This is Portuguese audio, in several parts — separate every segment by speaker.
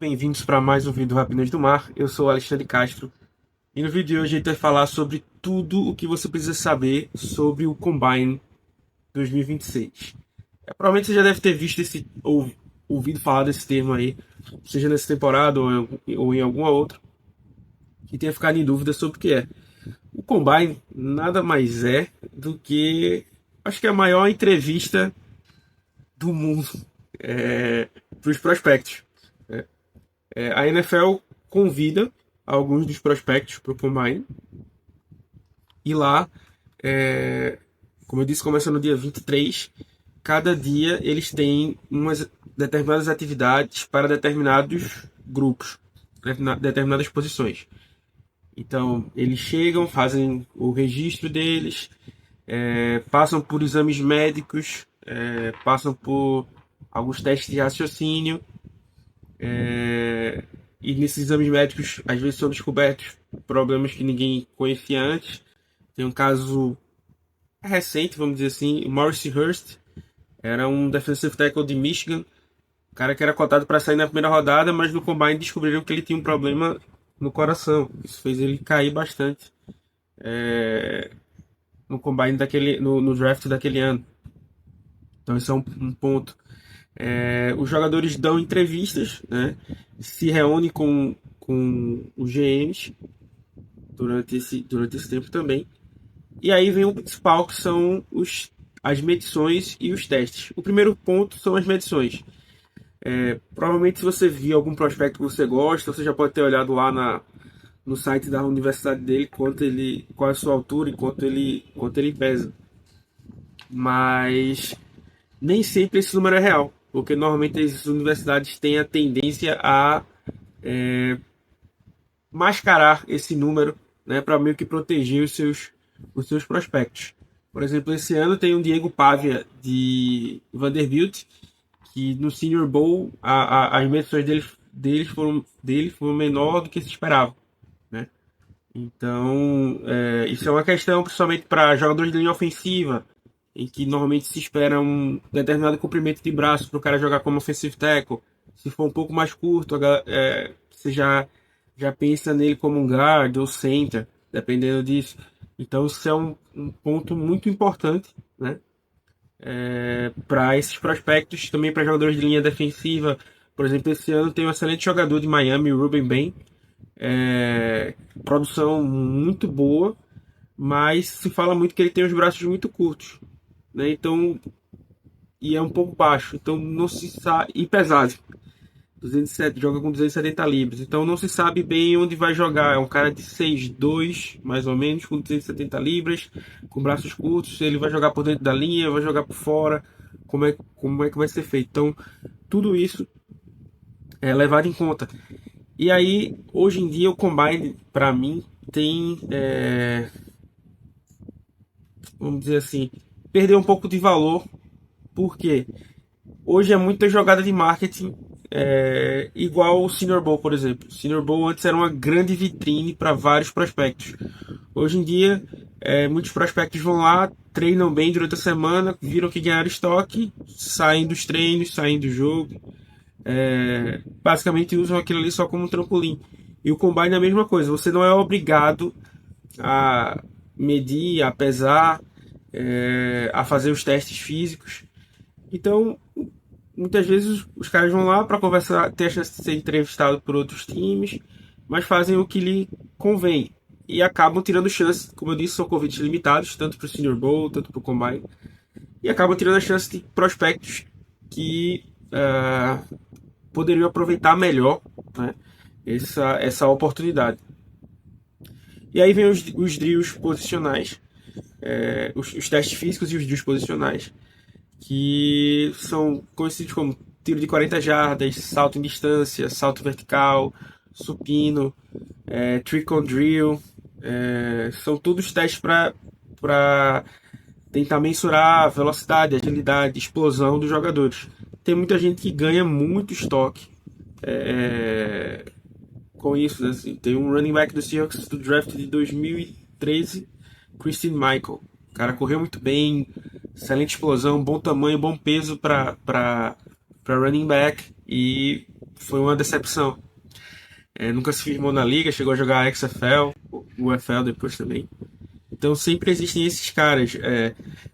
Speaker 1: Bem-vindos para mais um vídeo do Rapidez do Mar. Eu sou o Alexandre Castro e no vídeo de hoje a gente vai falar sobre tudo o que você precisa saber sobre o Combine 2026. Provavelmente você já deve ter visto ou ouvido falar desse termo aí, seja nessa temporada ou em alguma outra, que tenha ficado em dúvida sobre o que é. O Combine nada mais é do que, acho que é a maior entrevista do mundo para os prospectos. A NFL convida alguns dos prospectos para o Combine e lá, é, como eu disse, começa no dia 23. Cada dia eles têm umas determinadas atividades para determinados grupos, determinadas posições. Então, eles chegam, fazem o registro deles, passam por exames médicos, passam por alguns testes de raciocínio. E nesses exames médicos, às vezes são descobertos problemas que ninguém conhecia antes. Tem um caso recente, vamos dizer assim, o Maurice Hurst, era um defensive tackle de Michigan, um cara que era cotado para sair na primeira rodada, mas no combine descobriram que ele tinha um problema no coração. Isso fez ele cair bastante no combine no draft daquele ano. Então isso é um ponto. Os jogadores dão entrevistas, né? Se reúnem com os GMs durante esse tempo também. E aí vem o principal, que são as medições e os testes. O primeiro ponto são as medições. Provavelmente, se você viu algum prospecto que você gosta, você já pode ter olhado lá no site da universidade dele qual é a sua altura e quanto ele pesa. Mas nem sempre esse número é real, porque normalmente as universidades têm a tendência a mascarar esse número, né, para meio que proteger os seus prospectos. Por exemplo, esse ano tem o Diego Pavia de Vanderbilt, que no Senior Bowl as medições dele foram menor do que se esperava, né? Então, isso é uma questão principalmente para jogadores de linha ofensiva, em que normalmente se espera um determinado comprimento de braço para o cara jogar como offensive tackle. Se for um pouco mais curto, você já pensa nele como um guard ou center, dependendo disso. Então, isso é um ponto muito importante, né? Para esses prospectos, também para jogadores de linha defensiva. Por exemplo, esse ano tem um excelente jogador de Miami, o Ruben Ben. Produção muito boa, mas se fala muito que ele tem os braços muito curtos, né? Então, e é um pouco baixo, então não se sabe, e pesado. 207, joga com 270 libras, então não se sabe bem onde vai jogar. É um cara de 6'2", mais ou menos, com 270 libras, com braços curtos. Ele vai jogar por dentro da linha, vai jogar por fora, como é que vai ser feito. Então, tudo isso é levado em conta. E aí, hoje em dia, o Combine, para mim, tem, vamos dizer assim, perdeu um pouco de valor, porque hoje é muita jogada de marketing, igual o Senior Bowl, por exemplo. O Senior Bowl antes era uma grande vitrine para vários prospectos. Hoje em dia, muitos prospectos vão lá, treinam bem durante a semana, viram que ganharam estoque, saem dos treinos, saem do jogo. Basicamente usam aquilo ali só como um trampolim. E o Combine é a mesma coisa, você não é obrigado a medir, a pesar, a fazer os testes físicos. Então, muitas vezes os caras vão lá para conversar, ter a chance de ser entrevistado por outros times, mas fazem o que lhe convém. E acabam tirando chance, como eu disse, são convites limitados, tanto para o Senior Bowl, tanto para o Combine. E acabam tirando a chance de prospectos que poderiam aproveitar melhor, né, essa oportunidade. E aí vem os drills posicionais, os testes físicos e os drills posicionais, que são conhecidos como tiro de 40 jardas, salto em distância, salto vertical, supino, trick on drill. São todos testes para tentar mensurar a velocidade, agilidade, explosão dos jogadores. Tem muita gente que ganha muito estoque com isso, né? Assim, tem um running back do Seahawks do draft de 2013, Christine Michael. O cara correu muito bem, excelente explosão, bom tamanho, bom peso para running back, e foi uma decepção. Nunca se firmou na liga, chegou a jogar a XFL, o UFL depois também. Então sempre existem esses caras.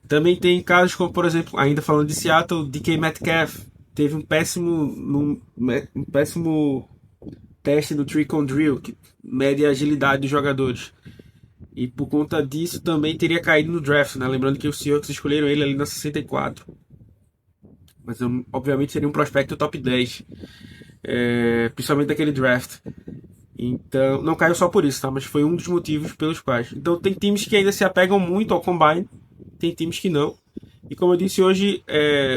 Speaker 1: Também tem casos como, por exemplo, ainda falando de Seattle, DK Metcalf teve um péssimo teste do Trick on Drill, que mede a agilidade dos jogadores. E por conta disso também teria caído no draft, né? Lembrando que os Seahawks escolheram ele ali na 64. Mas obviamente seria um prospecto top 10. Principalmente daquele draft. Então, não caiu só por isso, tá? Mas foi um dos motivos pelos quais. Então tem times que ainda se apegam muito ao Combine, tem times que não. E como eu disse hoje,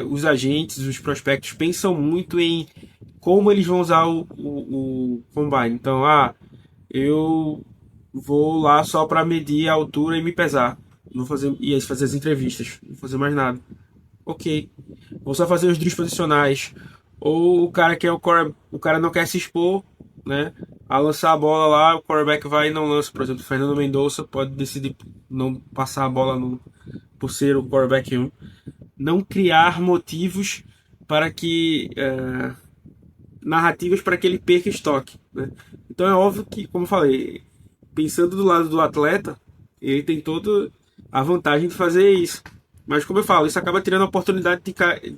Speaker 1: os agentes, os prospectos pensam muito em como eles vão usar o Combine. Então, eu vou lá só para medir a altura e me pesar. Não fazer, e fazer as entrevistas, não fazer mais nada. Ok. Vou só fazer os drills posicionais. Ou o cara que é o cara não quer se expor, né? A lançar a bola lá, o quarterback vai e não lança. Por exemplo, o Fernando Mendonça pode decidir não passar a bola por ser o quarterback 1. Não criar motivos para que narrativas para que ele perca estoque, né? Então é óbvio que, como eu falei, pensando do lado do atleta, ele tem toda a vantagem de fazer isso. Mas como eu falo, isso acaba tirando a oportunidade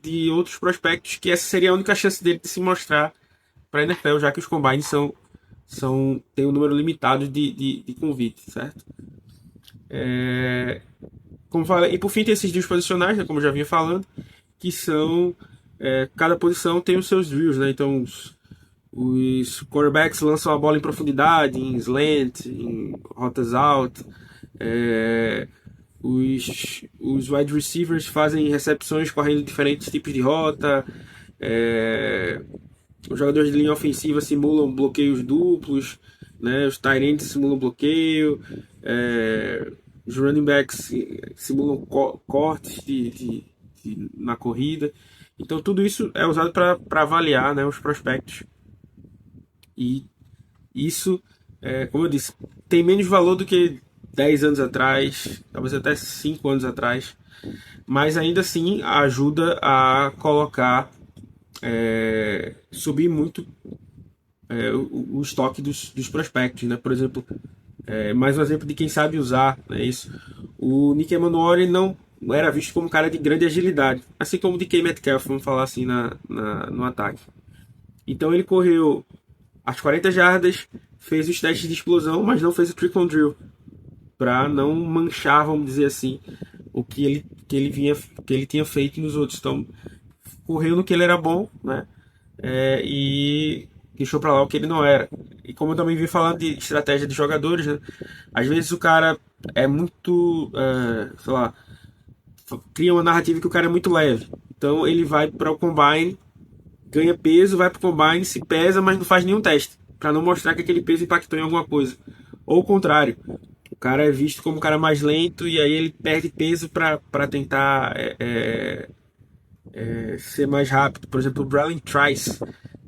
Speaker 1: de outros prospectos, que essa seria a única chance dele de se mostrar para a NFL, já que os combines têm um número limitado de convites, certo? Como falei, e por fim tem esses drills posicionais, né, como eu já vinha falando, que são cada posição tem os seus drills, né? Então os quarterbacks lançam a bola em profundidade, em slant, em rotas out. Os wide receivers fazem recepções correndo diferentes tipos de rota. Os jogadores de linha ofensiva simulam bloqueios duplos, né? Os tight ends simulam bloqueio. Os running backs simulam cortes na corrida. Então tudo isso é usado para avaliar, né, os prospectos. E isso, como eu disse, tem menos valor do que 10 anos atrás, talvez até 5 anos atrás, mas ainda assim ajuda a colocar, subir muito o estoque dos prospectos, né? Por exemplo, mais um exemplo de quem sabe usar, né? Isso. O Nick Emanuel não era visto como um cara de grande agilidade, assim como o DK Metcalf, vamos falar assim no ataque. Então ele correu as 40 jardas, fez os testes de explosão, mas não fez o trick on drill, para não manchar, vamos dizer assim, o que ele tinha feito nos outros. Então correu no que ele era bom, né? E deixou para lá o que ele não era. E como eu também vi falando de estratégia de jogadores, né? Às vezes o cara é muito, sei lá, cria uma narrativa que o cara é muito leve. Então ele vai para o combine, ganha peso, vai para o combine, se pesa, mas não faz nenhum teste, para não mostrar que aquele peso impactou em alguma coisa. Ou o contrário, o cara é visto como um cara mais lento e aí ele perde peso para tentar ser mais rápido. Por exemplo, o Bralin Trice,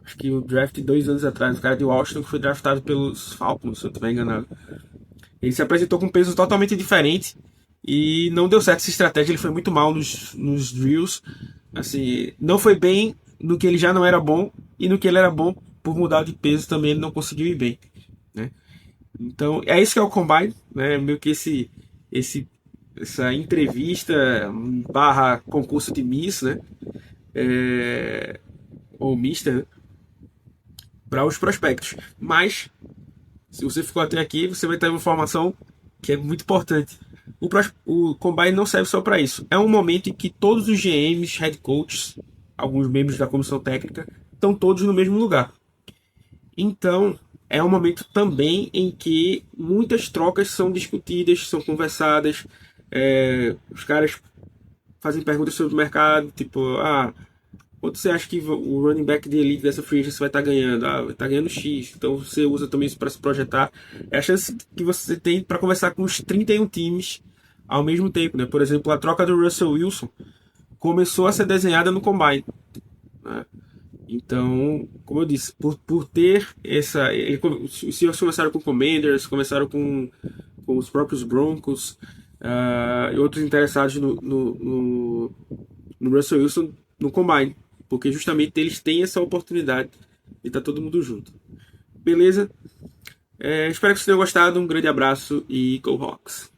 Speaker 1: acho que o draft 2 anos atrás, o cara de Washington que foi draftado pelos Falcons, se eu não estiver enganado. Ele se apresentou com um peso totalmente diferente e não deu certo essa estratégia. Ele foi muito mal nos drills. Assim, não foi bem no que ele já não era bom, e no que ele era bom, por mudar de peso também ele não conseguiu ir bem, né? Então é isso que é o Combine, né? Meio que essa entrevista barra concurso de Miss, né? Ou Mister, né? Para os prospectos. Mas se você ficou até aqui, você vai ter uma informação que é muito importante. O Combine não serve só para isso. É um momento em que todos os GMs, head coaches, alguns membros da comissão técnica, estão todos no mesmo lugar. Então, é um momento também em que muitas trocas são discutidas, são conversadas. Os caras fazem perguntas sobre o mercado, tipo, quanto você acha que o running back de elite dessa free agency vai estar ganhando? Vai estar ganhando X. Então você usa também isso para se projetar. É a chance que você tem para conversar com os 31 times ao mesmo tempo, né? Por exemplo, a troca do Russell Wilson começou a ser desenhada no Combine, né? Então, como eu disse, por ter os Seahawks começaram com o Commanders, começaram com os próprios Broncos, e outros interessados no Russell Wilson no Combine, porque justamente eles têm essa oportunidade e tá todo mundo junto. Beleza? Espero que vocês tenham gostado. Um grande abraço e Go Hawks!